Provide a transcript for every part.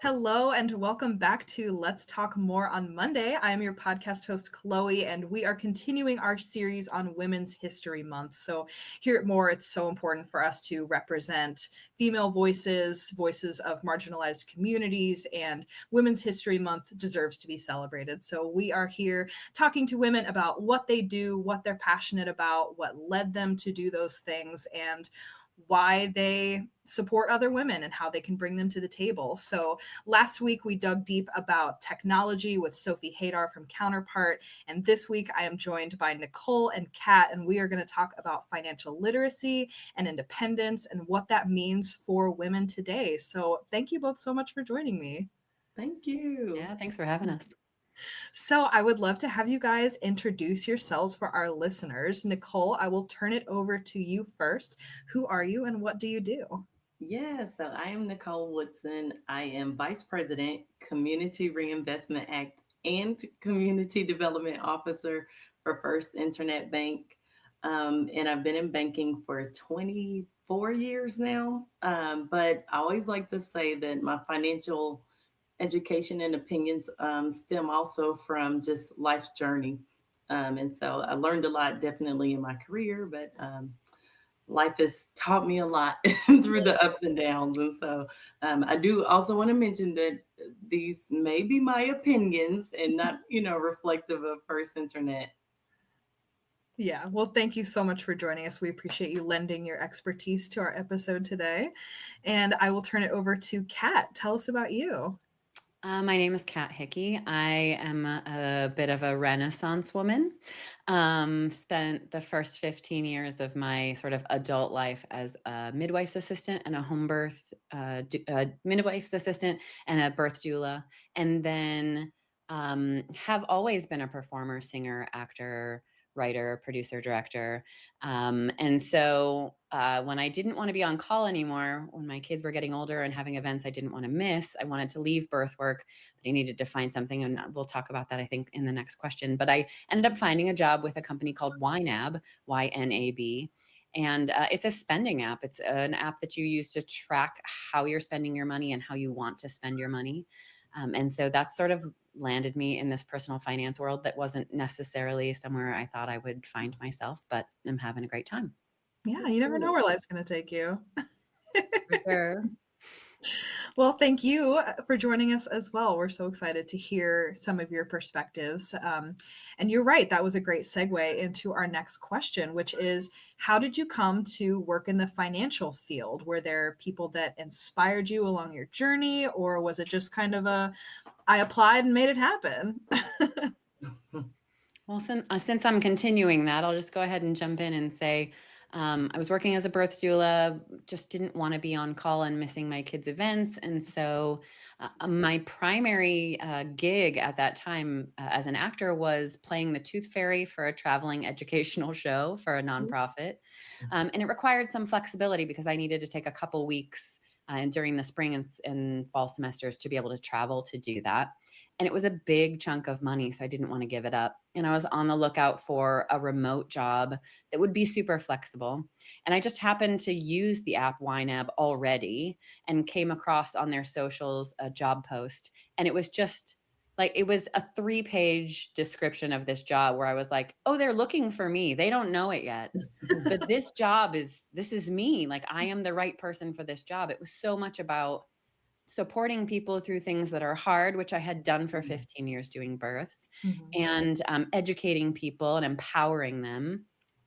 Hello and welcome back to Let's Talk More on Monday. I am your podcast host, Chloe, and we are continuing our series on Women's History Month. So here at More, it's so important for us to represent female voices, voices of marginalized communities, and Women's History Month deserves to be celebrated. So we are here talking to women about what they do, what they're passionate about, what led them to do those things, and why they support other women and how they can bring them to the table. So last week we dug deep about technology with Sophie Hadar from Counterpart, and this week I am joined by Nicole and Kat, and we are going to talk about financial literacy and independence and what that means for women today. So thank you both so much for joining me. Thank you. Yeah, thanks for having us. So I would love to have you guys introduce yourselves for our listeners. Nicole, I will turn it over to you first. Who are you and what do you do? Yeah, so I am Nicole Woodson. I am Vice President, Community Reinvestment Act and Community Development Officer for First Internet Bank. And I've been in banking for 24 years now. But I always like to say that my financial education and opinions stem also from just life's journey. And so I learned a lot definitely in my career, but life has taught me a lot through the ups and downs. And so I do also want to mention that these may be my opinions and not, reflective of First Internet. Yeah, well, thank you so much for joining us. We appreciate you lending your expertise to our episode today. And I will turn it over to Kat. Tell us about you. My name is Kat Hickey. I am a bit of a Renaissance woman. Spent the first 15 years of my sort of adult life as a midwife's assistant and a home birth midwife's assistant and a birth doula, and then have always been a performer, singer, actor, writer, producer, director. And so when I didn't want to be on call anymore, when my kids were getting older and having events I didn't want to miss, I wanted to leave birth work, but I needed to find something. And we'll talk about that, I think, in the next question. But I ended up finding a job with a company called YNAB, YNAB. And it's a spending app. It's an app that you use to track how you're spending your money and how you want to spend your money. And so that's sort of landed me in this personal finance world that wasn't necessarily somewhere I thought I would find myself, but I'm having a great time. Yeah, That's you never know good. where life's going to take you. For sure. Well, thank you for joining us as well. We're so excited to hear some of your perspectives. And you're right, that was a great segue into our next question, which is how did you come to work in the financial field? Were there people that inspired you along your journey, or was it just kind of I applied and made it happen? Well, since I'm continuing that, I'll just go ahead and jump in and say I was working as a birth doula, just didn't want to be on call and missing my kids' events. And so my primary gig at that time as an actor was playing the Tooth Fairy for a traveling educational show for a nonprofit. And it required some flexibility because I needed to take a couple weeks and during the spring and fall semesters to be able to travel to do that. And it was a big chunk of money, so I didn't want to give it up. And I was on the lookout for a remote job that would be super flexible. And I just happened to use the app YNAB already and came across on their socials a job post. And it was just like, it was a 3-page description of this job where I was like, oh, they're looking for me. They don't know it yet. But this is me. Like, I am the right person for this job. It was so much about supporting people through things that are hard, which I had done for 15 years doing births, Mhm. and educating people and empowering them.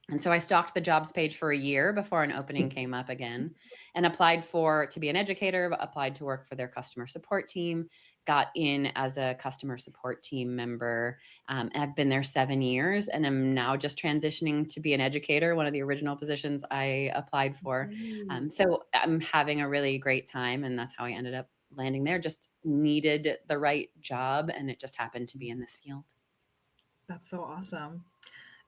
And so I stalked the jobs page for a year before an opening came up again and applied to be an educator, applied to work for their customer support team, got in as a customer support team member. And I've been there 7 years and am now just transitioning to be an educator, one of the original positions I applied for. Great. So I'm having a really great time. And that's how I ended up landing there. Just needed the right job. And it just happened to be in this field. That's so awesome.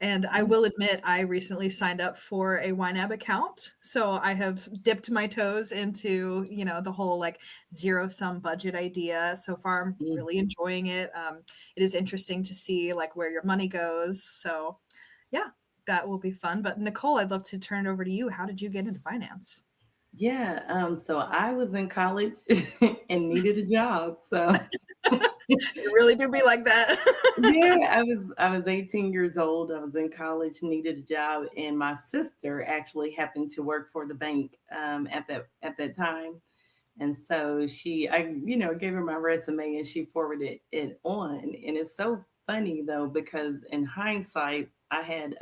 And I will admit, I recently signed up for a YNAB account. So I have dipped my toes into, the whole like zero sum budget idea. So far, I'm Mm. really enjoying it. It is interesting to see like where your money goes. So yeah, that will be fun. But Nicole, I'd love to turn it over to you. How did you get into finance? Yeah, so I was in college and needed a job. So You really do be like that. yeah, I was 18 years old. I was in college, needed a job, and my sister actually happened to work for the bank at that time. And so I gave her my resume and she forwarded it on. And it's so funny though, because in hindsight, I had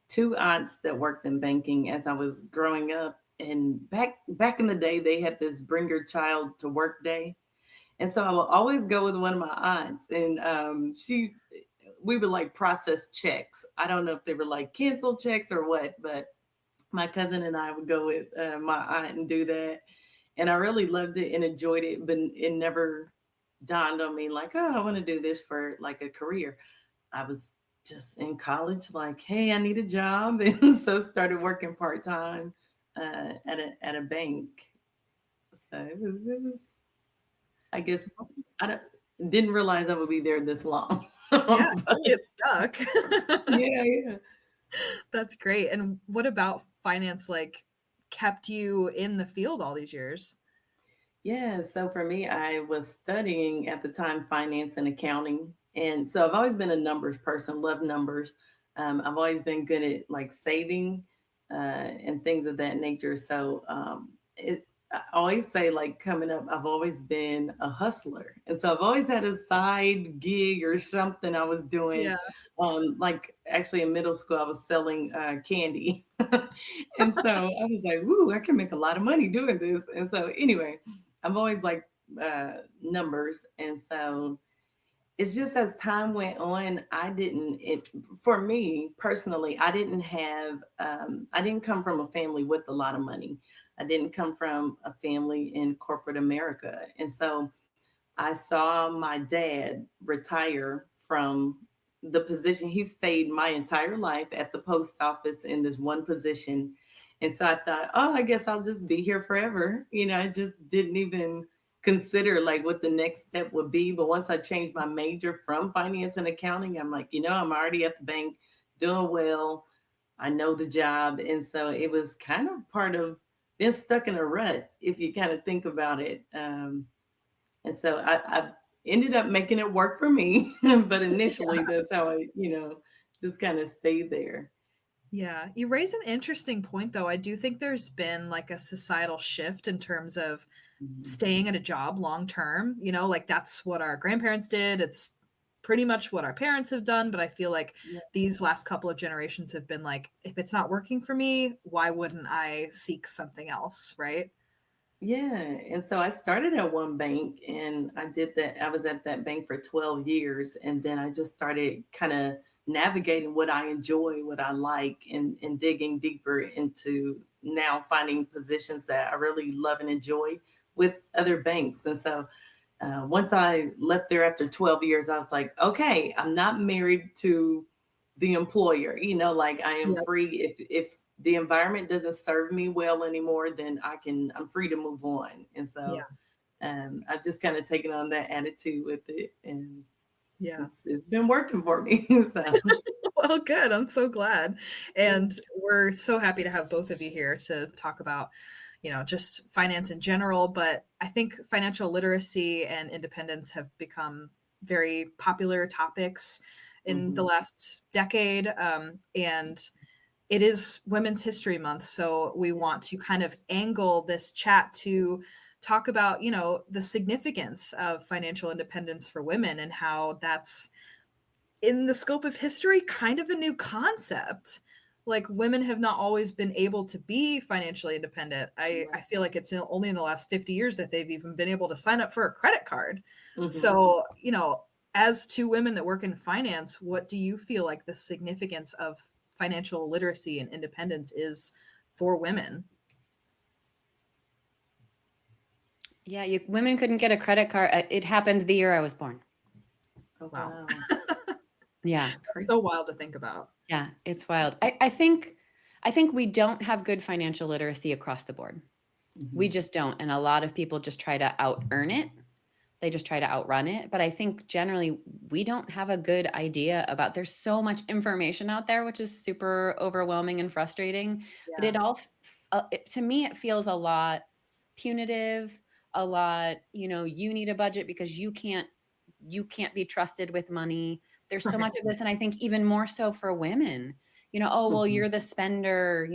two aunts that worked in banking as I was growing up. And back in the day, they had this bring your child to work day. And so I will always go with one of my aunts, and we would like process checks. I don't know if they were like canceled checks or what, but my cousin and I would go with my aunt and do that. And I really loved it and enjoyed it, but it never dawned on me like, oh, I want to do this for like a career. I was just in college, like, hey, I need a job, and so started working part time at a bank. So it was I guess I didn't realize I would be there this long. Yeah, But don't get stuck. yeah, yeah. That's great. And what about finance, like, kept you in the field all these years? Yeah, so for me, I was studying at the time finance and accounting. And so I've always been a numbers person, love numbers. I've always been good at like saving and things of that nature. So I always say, like coming up, I've always been a hustler. And so I've always had a side gig or something I was doing. Yeah. Like actually in middle school, I was selling candy. And so I was like, "Woo, I can make a lot of money doing this." And so anyway, I've always liked numbers, and so it's just as time went on, I didn't. It for me personally, I didn't come from a family with a lot of money. I didn't come from a family in corporate America, and so I saw my dad retire from the position. He stayed my entire life at the post office in this one position. And so I thought, oh, I guess I'll just be here forever. I just didn't even consider like what the next step would be. But once I changed my major from finance and accounting, I'm like, I'm already at the bank doing well. I know the job. And so it was kind of part of being stuck in a rut, if you kind of think about it. And so I ended up making it work for me. But initially, that's how I just kind of stayed there. Yeah, you raise an interesting point, though. I do think there's been like a societal shift in terms of Mhm. staying at a job long term. Like that's what our grandparents did. It's pretty much what our parents have done. But I feel like Yeah. these last couple of generations have been like, if it's not working for me, why wouldn't I seek something else? Right. Yeah. And so I started at one bank and I did that. I was at that bank for 12 years. And then I just started kind of navigating what I enjoy, what I like, and digging deeper into now finding positions that I really love and enjoy with other banks. And so once I left there after 12 years, I was like, okay, I'm not married to the employer. Like I am Yeah. free. If the environment doesn't serve me well anymore, then I'm free to move on. And Yeah. so I've just kind of taken on that attitude with it, and Yeah. it's been working for me. So Well, good. I'm so glad. And yeah. we're so happy to have both of you here to talk about, just finance in general. But I think financial literacy and independence have become very popular topics in the Mhm. last decade. And it is Women's History Month. So we Yeah. want to kind of angle this chat to talk about, the significance of financial independence for women and how that's in the scope of history, kind of a new concept. Like women have not always been able to be financially independent. I Right. feel like it's only in the last 50 years that they've even been able to sign up for a credit card. Mhm. So, as two women that work in finance, what do you feel like the significance of financial literacy and independence is for women? Yeah, women couldn't get a credit card. It happened the year I was born. Oh Wow. wow. Yeah. That's crazy. So wild to think about. Yeah, it's wild. I think we don't have good financial literacy across the board. We Mhm. just don't. And a lot of people just try to out earn it. They just try to outrun it. But I think generally we don't have a good idea about there's so much information out there, which is super overwhelming and frustrating. But Yeah. it all to me, it feels a lot punitive, a lot, you need a budget because you can't be trusted with money. There's so much Right. of this. And I think even more so for women, oh, well, Mhm. you're the spender,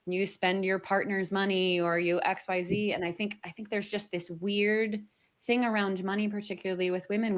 you spend your partner's money or you XYZ. And I think there's just this weird thing around money, particularly with women.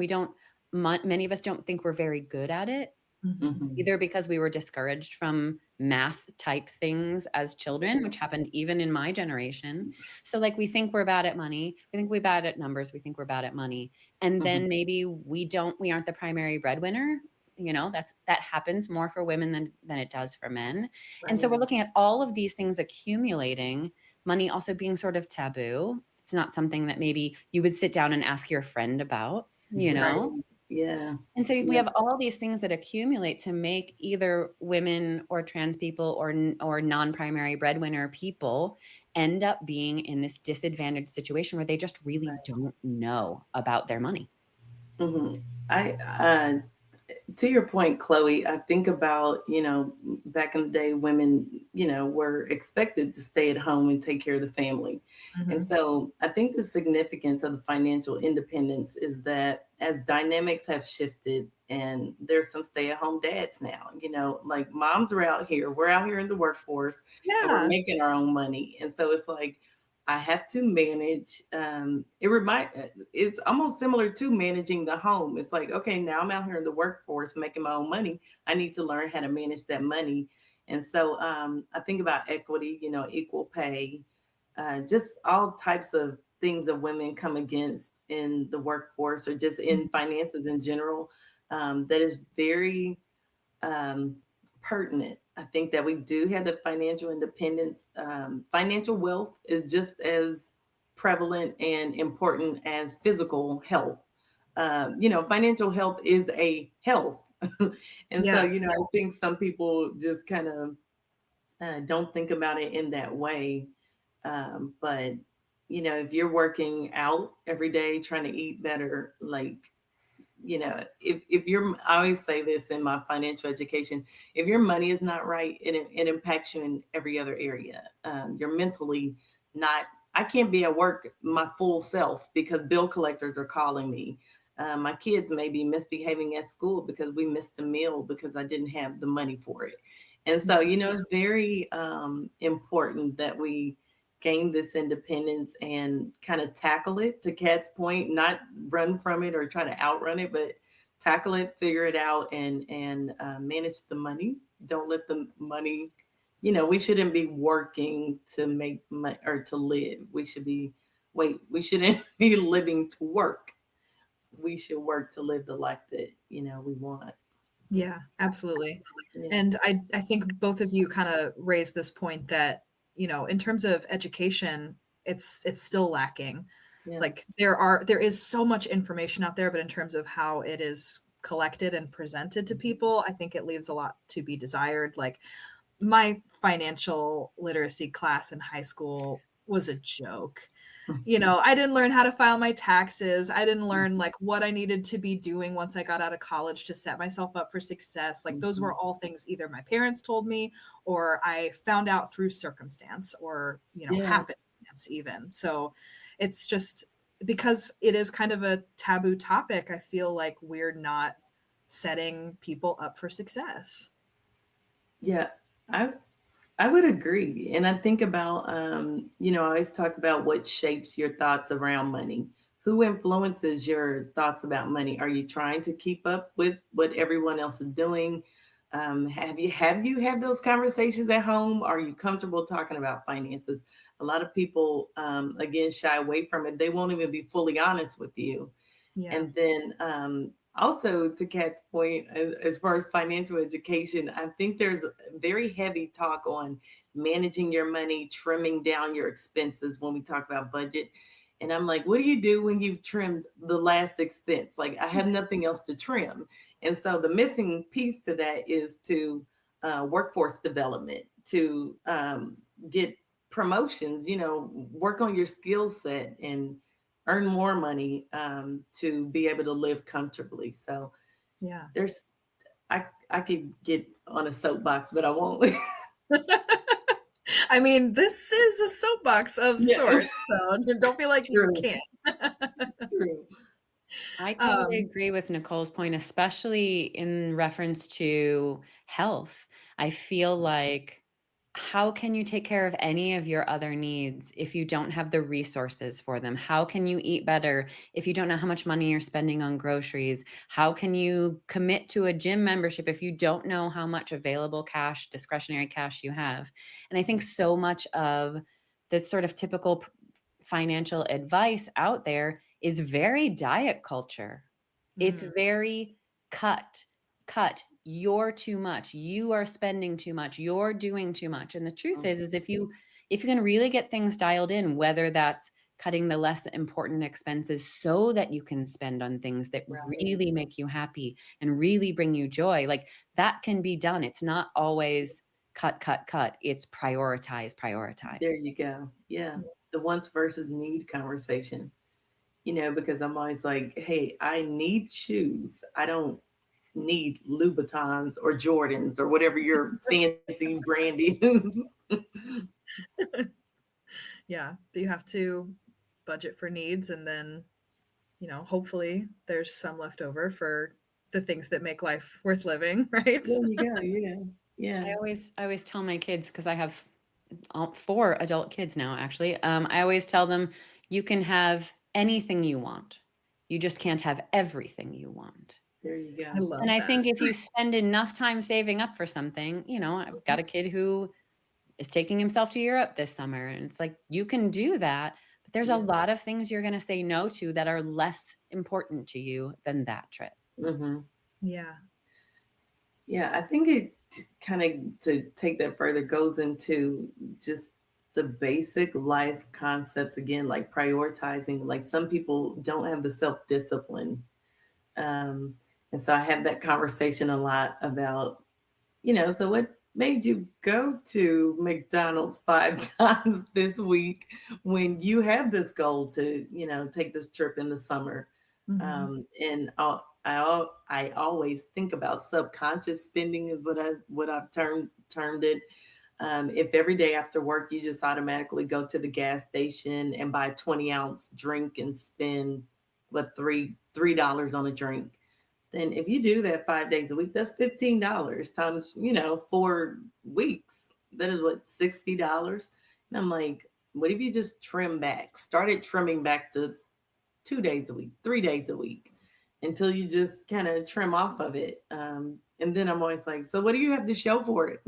Many of us don't think we're very good at it, Mhm. Mhm. either because we were discouraged from math type things as children, which happened even in my generation. So like we think we're bad at money, we think we're bad at numbers, we think we're bad at money. And Mhm. then maybe we aren't the primary breadwinner. That happens more for women than it does for men. And so Right. we're looking at all of these things accumulating, money also being sort of taboo. It's not something that maybe you would sit down and ask your friend about, you Right. know? Yeah. And so we Yeah. have all these things that accumulate to make either women or trans people or non-primary breadwinner people end up being in this disadvantaged situation where they just really Right. don't know about their money. Mhm. I To your point, Chloe, I think about, back in the day, women, were expected to stay at home and take care of the family. And Mhm. so I think the significance of the financial independence is that as dynamics have shifted and there's some stay at home dads now, like moms are out here, we're out here in the workforce and we're Yeah. making our own money. And so it's like, I have to manage. It's almost similar to managing the home. It's like, okay, now I'm out here in the workforce making my own money. I need to learn how to manage that money. And so I think about equity, equal pay, just all types of things that women come against in the workforce or just in finances in general. That is very um, pertinent. I think that we do have the financial independence. Financial wealth is just as prevalent and important as physical health. Financial health is a health. And so, Yeah. I think some people just kind of don't think about it in that way. But, if you're working out every day, trying to eat better, like if I always say this in my financial education, if your money is not right, it impacts you in every other area. You're mentally not, I can't be at work my full self because bill collectors are calling me. My kids may be misbehaving at school because we missed the meal because I didn't have the money for it. And so, it's very important that we gain this independence and kind of tackle it, to Kat's point, not run from it or try to outrun it, but tackle it, figure it out, and manage the money. Don't let the money, we shouldn't be working to make money or to live. We shouldn't be living to work. We should work to live the life that, we want. Yeah, absolutely. Yeah. And I think both of you kind of raised this point that, in terms of education, it's still lacking. Yeah. Like there is so much information out there, but in terms of how it is collected and presented to people, I think it leaves a lot to be desired. Like my financial literacy class in high school was a joke. I didn't learn how to file my taxes. I didn't learn like what I needed to be doing once I got out of college to set myself up for success. Like those were all things either my parents told me or I found out through circumstance or, Yeah. happenstance even. So it's just because it is kind of a taboo topic, I feel like we're not setting people up for success. Yeah. I I would agree. And I think about, I always talk about what shapes your thoughts around money. Who influences your thoughts about money? Are you trying to keep up with what everyone else is doing? Have you had those conversations at home? Are you comfortable talking about finances? A lot of people, again, shy away from it. They won't even be fully honest with you. Yeah. And then also to Kat's point, as far as financial education, I think there's a very heavy talk on managing your money, trimming down your expenses when we talk about budget. And I'm like, what do you do when you've trimmed the last expense? Like, I have nothing else to trim. And so the missing piece to that is to workforce development, to get promotions, work on your skill set and earn more money to be able to live comfortably. So Yeah. there's, I could get on a soapbox, but I won't. I mean, this is a soapbox of Yeah, sorts, so don't feel like you true, can't. true. I totally Um, agree with Nicole's point, especially in reference to health. I feel like how can you take care of any of your other needs if you don't have the resources for them? How can you eat better if you don't know how much money you're spending on groceries? How can you commit to a gym membership if you don't know how much available cash, discretionary cash you have? And I think so much of this sort of typical financial advice out there is very diet culture. It's mhm, very cut, cut. You're too much. You are spending too much. You're doing too much. And the truth is if you can really get things dialed in, whether that's cutting the less important expenses so that you can spend on things that Right. really make you happy and really bring you joy, like that can be done. It's not always cut, cut, cut. It's prioritize, There prioritize. you go. Yeah. The wants versus need conversation, because I'm always like, hey, I need shoes. I don't need Louboutins or Jordans or whatever your fancy brand is. yeah, you have to budget for needs, and then, hopefully there's some left over for the things that make life worth living, right? There you go. Yeah. I Yeah. always tell my kids because I have four adult kids now, actually. I always tell them you can have anything you want. You just can't have everything you want. There you I go. And love I that. think if you spend enough time saving up for something, I've got a kid who is taking himself to Europe this summer. And it's like, you can do that. But there's a Yeah. lot of things you're going to say no to that are less important to you than that trip. Hmm. Yeah. Yeah. I think it kind of, to take that further, goes into just the basic life concepts again, like prioritizing. Like some people don't have the self discipline. Um, and so I have that conversation a lot about, so what made you go to McDonald's 5 times this week when you have this goal to, take this trip in the summer? Hmm. And I always think about subconscious spending is what I've termed it. If every day after work you just automatically go to the gas station and buy a 20-ounce drink and spend what $3 on a drink, then if you do that 5 days a week, that's $15 times, 4 weeks. That is what, $60. And I'm like, what if you just started trimming back to 2 days a week, 3 days a week, until you just kind of trim off of it. And then I'm always like, so what do you have to show for it?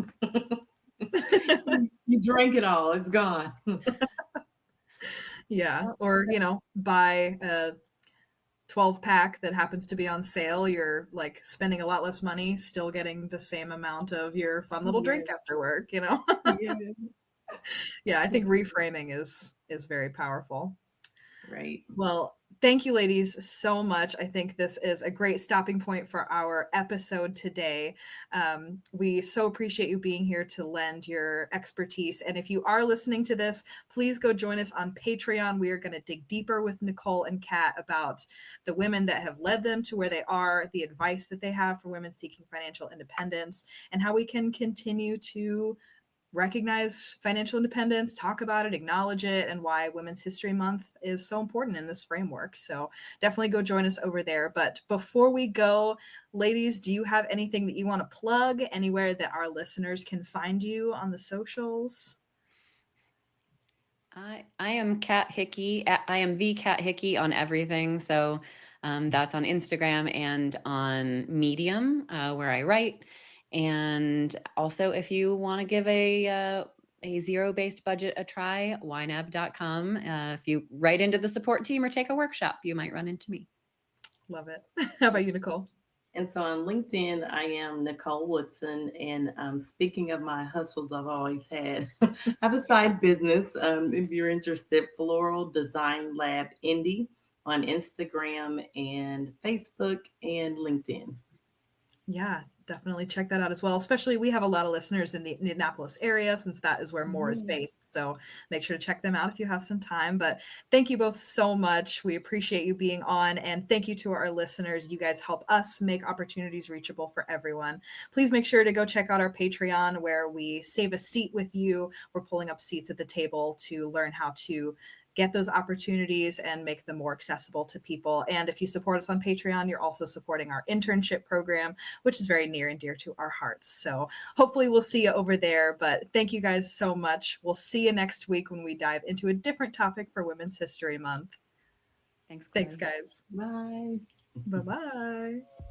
You drank it all, it's gone. Yeah. Or, buy a 12 pack that happens to be on sale. You're like spending a lot less money, still getting the same amount of your fun little drink Yes, after work, yeah, Yeah, I think reframing is very powerful. right. Well, thank you, ladies, so much. I think this is a great stopping point for our episode today. We so appreciate you being here to lend your expertise. And if you are listening to this, please go join us on Patreon. We are going to dig deeper with Nicole and Kat about the women that have led them to where they are, the advice that they have for women seeking financial independence, and how we can continue to recognize financial independence, talk about it, acknowledge it, and why Women's History Month is so important in this framework. So definitely go join us over there. But before we go, ladies, do you have anything that you want to plug, anywhere that our listeners can find you on the socials? I am Kat Hickey. I am the Kat Hickey on everything. So that's on Instagram and on Medium, where I write. And also, if you want to give a zero-based budget a try, ynab.com. If you write into the support team or take a workshop, you might run into me. Love it. How about you, Nicole? And so on LinkedIn, I am Nicole Woodson. And speaking of my hustles I've always had, I have a side business. If you're interested, Floral Design Lab Indie on Instagram and Facebook and LinkedIn. Yeah, definitely check that out as well. Especially we have a lot of listeners in the Indianapolis area since that is where more is based. So make sure to check them out if you have some time. But thank you both so much. We appreciate you being on. And thank you to our listeners. You guys help us make opportunities reachable for everyone. Please make sure to go check out our Patreon where we save a seat with you. We're pulling up seats at the table to learn how to get those opportunities and make them more accessible to people. And if you support us on Patreon, you're also supporting our internship program, which is very near and dear to our hearts. So hopefully we'll see you over there. But thank you guys so much. We'll see you next week when we dive into a different topic for Women's History Month. Thanks, Chloe. Thanks, guys. Bye. Bye-bye.